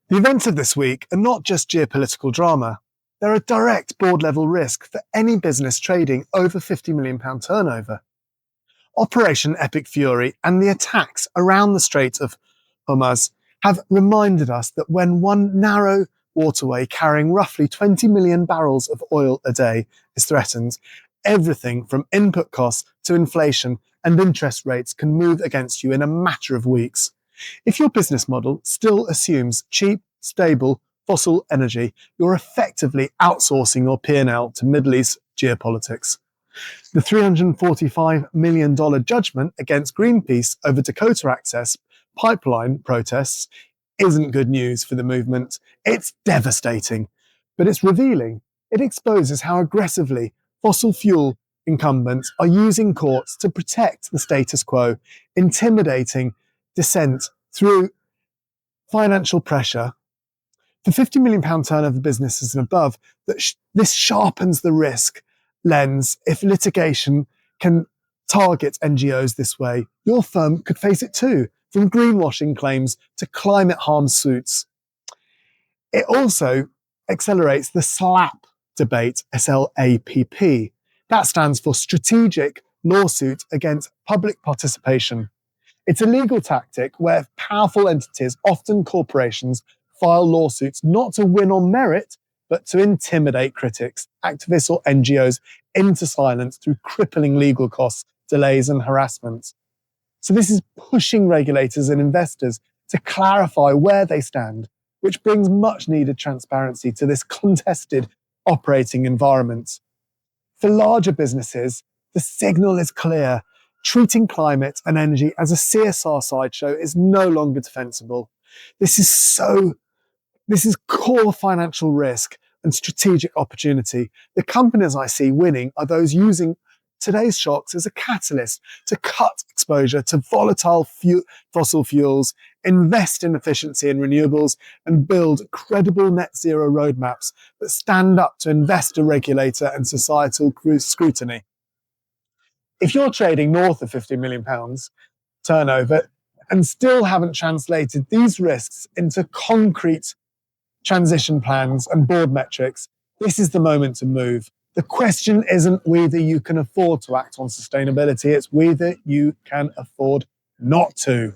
The events of this week are not just geopolitical drama. They're a direct board-level risk for any business trading over £50 million turnover. Operation Epic Fury and the attacks around the Strait of Hormuz have reminded us that when one narrow waterway carrying roughly 20 million barrels of oil a day is threatened, everything from input costs to inflation and interest rates can move against you in a matter of weeks. If your business model still assumes cheap, stable, fossil energy, you're effectively outsourcing your P&L to Middle East geopolitics. The $345 million judgment against Greenpeace over Dakota Access pipeline protests isn't good news for the movement. It's devastating, but it's revealing. It exposes how aggressively fossil fuel incumbents are using courts to protect the status quo, intimidating dissent through financial pressure. For £50 million turnover businesses and above, this sharpens the risk lens. If litigation can target NGOs this way, your firm could face it too, from greenwashing claims to climate harm suits. It also accelerates the SLAP debate, SLAPP. That stands for Strategic Lawsuit Against Public Participation. It's a legal tactic where powerful entities, often corporations, file lawsuits not to win on merit, but to intimidate critics, activists or NGOs into silence through crippling legal costs, delays and harassment. So this is pushing regulators and investors to clarify where they stand, which brings much needed transparency to this contested operating environment. For larger businesses, the signal is clear. Treating climate and energy as a CSR sideshow is no longer defensible. This is core financial risk and strategic opportunity. The companies I see winning are those using today's shocks as a catalyst to cut exposure to volatile fossil fuels, invest in efficiency and renewables, and build credible net zero roadmaps that stand up to investor, regulator, and societal scrutiny. If you're trading north of £50 million turnover and still haven't translated these risks into concrete transition plans and board metrics, this is the moment to move. The question isn't whether you can afford to act on sustainability, it's whether you can afford not to.